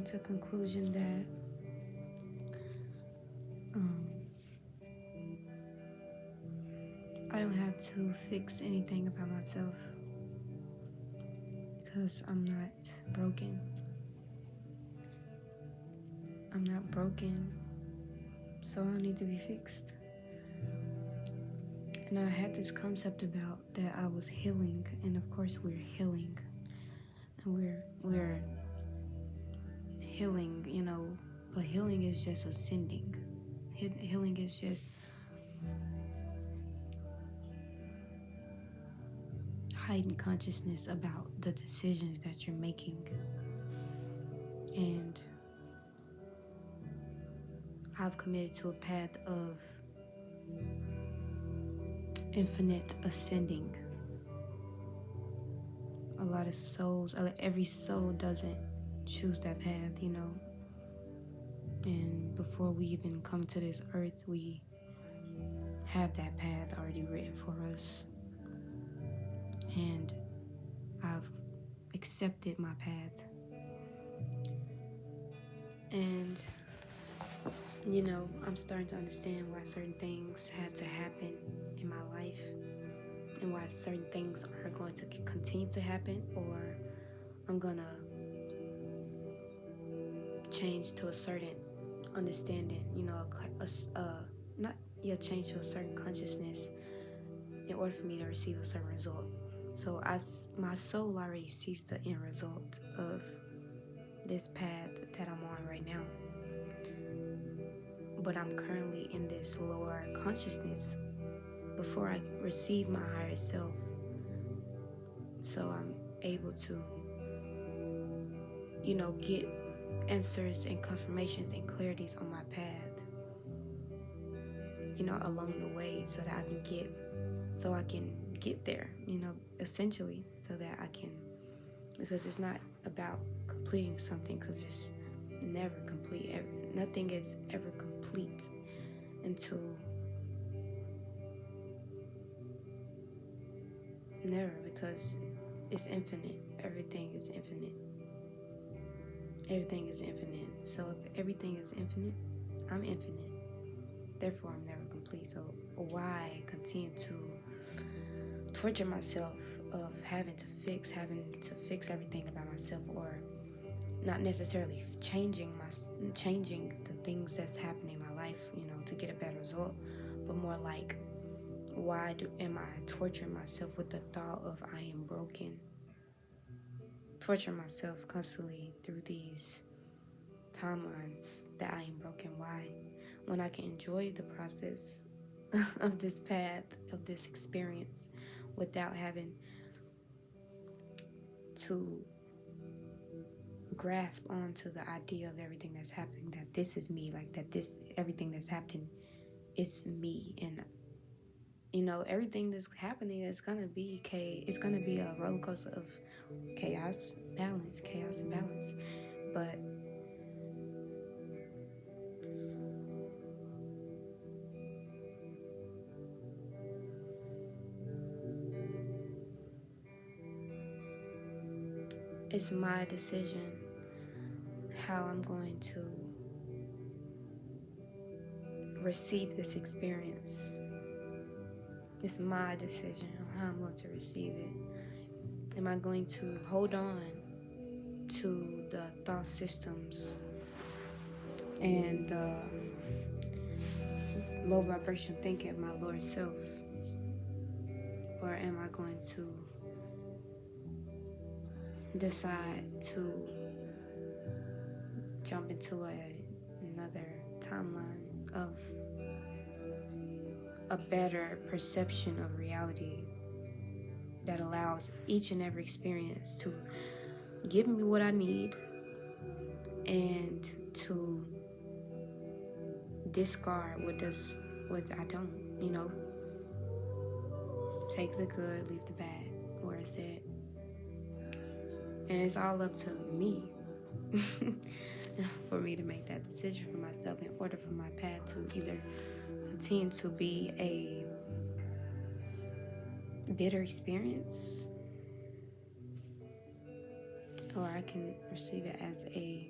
coming to a conclusion that um, I don't have to fix anything about myself because I'm not broken. I'm not broken, so I don't need to be fixed. And I had this concept about that I was healing, and of course we're healing, and we're healing, but healing is just ascending. Healing is just heightened consciousness about the decisions that you're making. And I've committed to a path of infinite ascending. A lot of souls, every soul doesn't choose that path. And before we even come to this earth, we have that path already written for us. And I've accepted my path. And, I'm starting to understand why certain things had to happen in my life and why certain things are going to continue to happen, or I'm going to change to a certain understanding, not change to a certain consciousness in order for me to receive a certain result. So my soul already sees the end result of this path that I'm on right now. But I'm currently in this lower consciousness before I receive my higher self. So I'm able to, get answers and confirmations and clarities on my path, along the way so that I can get there, essentially, so that I can, because it's not about completing something, because it's never complete. Nothing is ever complete until never, because it's infinite. Everything is infinite. Everything is infinite. So if everything is infinite, I'm infinite. Therefore, I'm never complete. So why continue to torture myself of having to fix everything about myself, or not necessarily changing the things that's happening in my life, to get a better result, but more like, why am I torturing myself with the thought of I am broken? Torture myself constantly through these timelines that I am broken. Why? When I can enjoy the process of this path, of this experience, without having to grasp onto the idea of everything that's happening, that this is me, like that everything that's happening is me. And everything that's happening is gonna be it's gonna be a roller coaster of chaos and balance. But it's my decision how I'm going to receive this experience. It's my decision on how I'm going to receive it. Am I going to hold on to the thought systems and low vibration thinking of my lower self? Or am I going to decide to jump into another timeline of a better perception of reality that allows each and every experience to give me what I need and to discard what I don't, take the good, leave the bad, where it's at. And it's all up to me for me to make that decision for myself, in order for my path to either continue to be a bitter experience, or I can receive it as a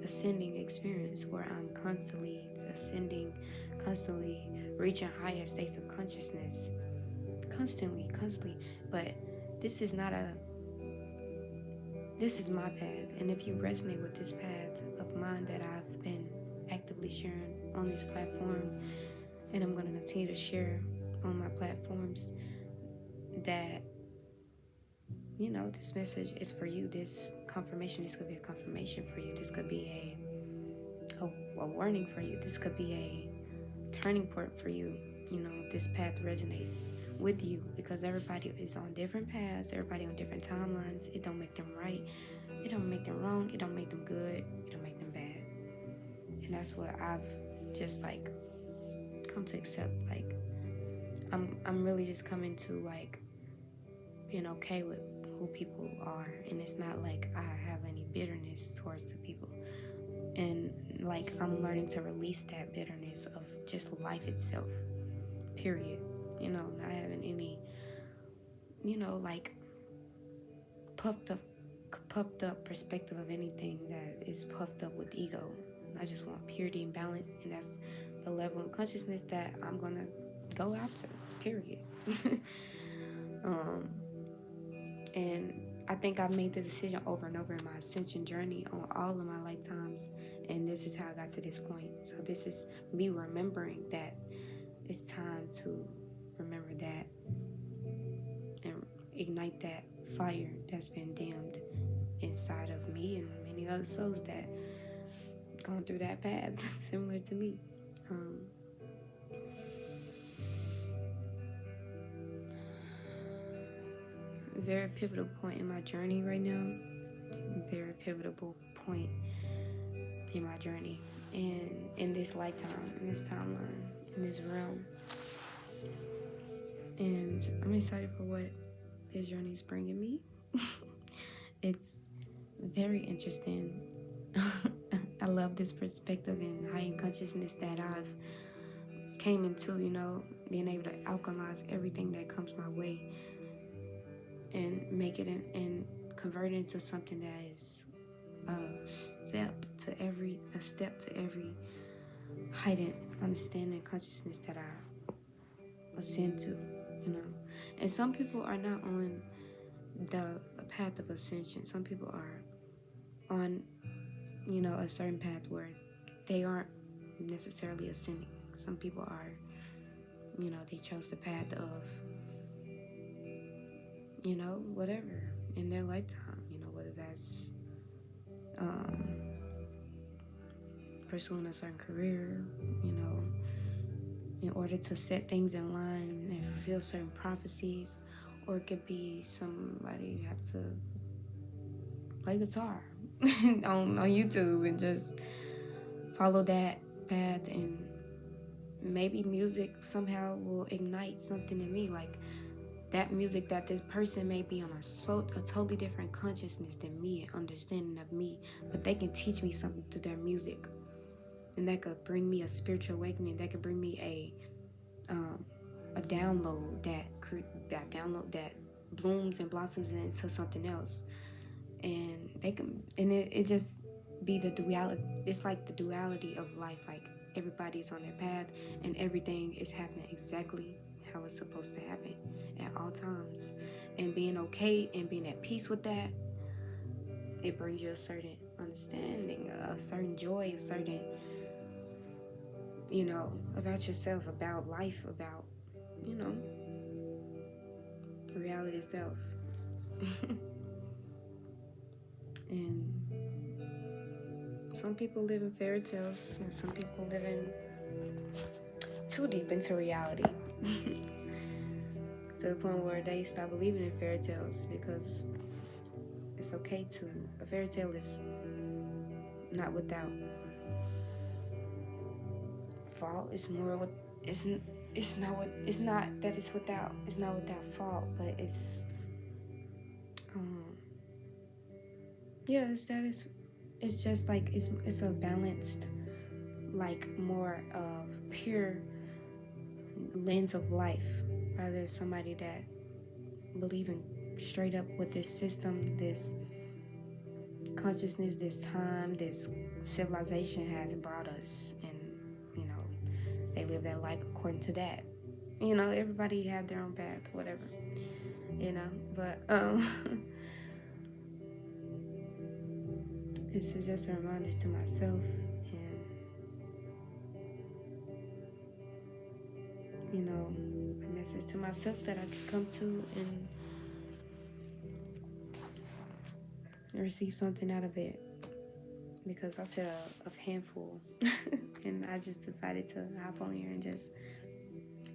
ascending experience where I'm constantly ascending, constantly reaching higher states of consciousness, constantly. But this is not a this is my path, and if you resonate with this path of mine that I've been actively sharing on this platform, and I'm going to continue to share on my platforms, that this message is for you. This confirmation, this could be a confirmation for you. This could be a warning for you. This could be a turning point for you. If this path resonates with you, because everybody is on different paths, everybody on different timelines. It don't make them right, it don't make them wrong, it don't make them good, it don't make them bad. And that's what I've just come to accept. I'm really just coming to being okay with who people are, and it's not like I have any bitterness towards the people, and I'm learning to release that bitterness of just life itself, period. Not having any puffed up perspective of anything that is puffed up with ego. I just want purity and balance, and that's the level of consciousness that I'm gonna go after, period. And I think I've made the decision over and over in my ascension journey on all of my lifetimes, and this is how I got to this point. So this is me remembering that it's time to remember that and ignite that fire that's been dimmed inside of me and many other souls that gone through that path similar to me. Very pivotal point in my journey right now. Very pivotal point in my journey, and in this lifetime, in this timeline, in this realm. And I'm excited for what this journey is bringing me. It's very interesting. I love this perspective and heightened consciousness that I've came into, being able to alchemize everything that comes my way and make it and convert it into something that is a step to every heightened understanding consciousness that I ascend to, And some people are not on the path of ascension. Some people are on, a certain path where they aren't necessarily ascending. Some people are, they chose the path of, whatever in their lifetime, whether that's pursuing a certain career, in order to set things in line and fulfill certain prophecies, or it could be somebody who have to play guitar on YouTube and just follow that path, and maybe music somehow will ignite something in me, that music, that this person may be on a totally different consciousness than me and understanding of me, but they can teach me something through their music, and that could bring me a spiritual awakening. That could bring me a download that blooms and blossoms into something else, and it just be the duality. It's like the duality of life. Everybody's on their path, and everything is happening exactly how it's supposed to happen at all times, and being okay and being at peace with that, it brings you a certain understanding, a certain joy, a certain about yourself, about life, about reality itself. And some people live in fairy tales, and some people live in too deep into reality to the point where they stop believing in fairy tales, because it's okay to. A fairy tale is not without fault. It's more what it's not that it's not without fault, but it's it's just it's a balanced, more of pure lens of life, rather somebody that believe in straight up with this system, this consciousness, this time, this civilization has brought us, and you know, they live their life according to that. You know, everybody have their own path, whatever. You know, but this is just a reminder to myself, and you know, a message to myself that I can come to and receive something out of it. Because I said a handful, and I just decided to hop on here and just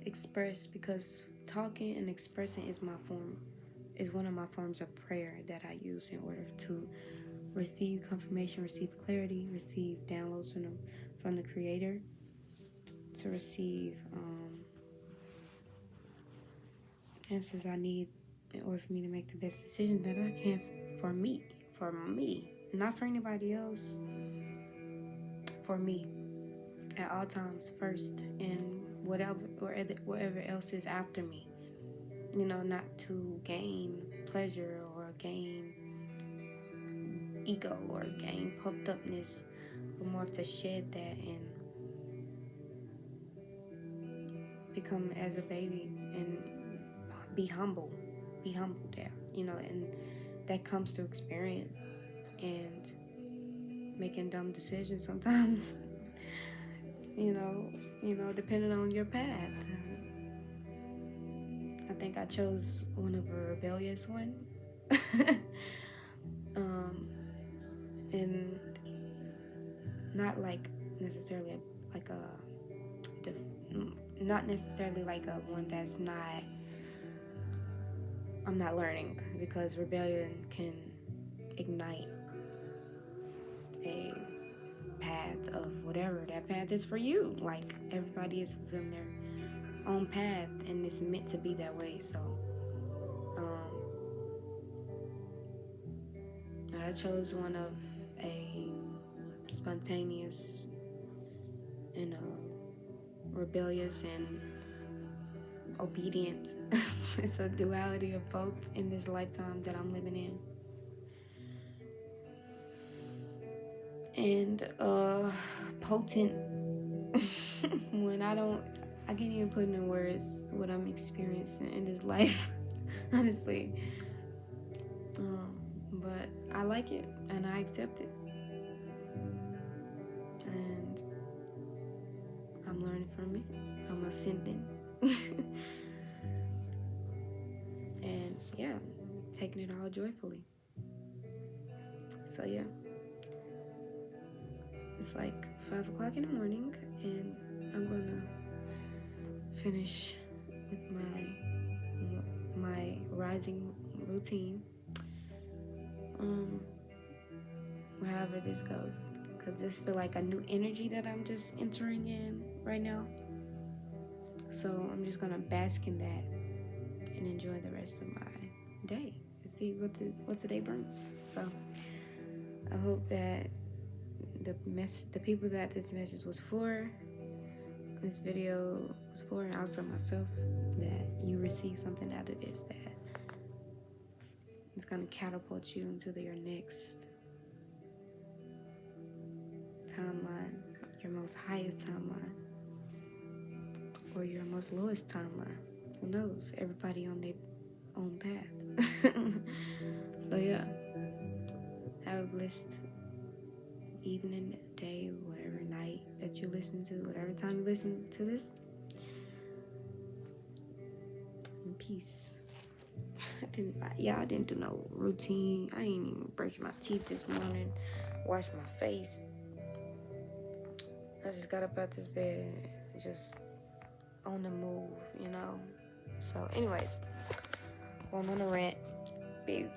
express, because talking and expressing is one of my forms of prayer that I use in order to receive confirmation, receive clarity, receive downloads from the Creator, to receive answers I need in order for me to make the best decision that I can for me, not for anybody else, for me at all times first, and whatever else is after me. You know, not to gain pleasure or gain ego or gain puffed upness, but more to shed that and become as a baby and be humble there, you know, and that comes through experience and making dumb decisions sometimes. you know, depending on your path. I think I chose one of a rebellious one. And not like necessarily like not necessarily like a one that's not, I'm not learning, because rebellion can ignite a path of whatever that path is for you. Like, everybody is fulfilling their own path, and it's meant to be that way. So I chose one of a spontaneous and rebellious and obedient. It's a duality of both in this lifetime that I'm living in. And potent when I can't even put into words what I'm experiencing in this life, honestly. But I like it and I accept it. And I'm learning from it. I'm ascending. And yeah, taking it all joyfully. So yeah, it's like 5 o'clock in the morning, and I'm gonna finish with my rising routine, wherever this goes, because this feel like a new energy that I'm just entering in right now. So I'm just gonna bask in that and enjoy the rest of my day and see what today brings. So I hope that the people that this message was for, this video was for, and also myself, that you receive something out of this, that it's gonna catapult you into your next timeline, your most highest timeline, or your most lowest timeline. Who knows? Everybody on their own path. So yeah, have a blessed evening, day, whatever night that you listen to, whatever time you listen to this. And peace. I didn't do no routine. I ain't even brush my teeth this morning, wash my face. I just got up out this bed, just on the move, you know. So anyways, going on a rant. Peace.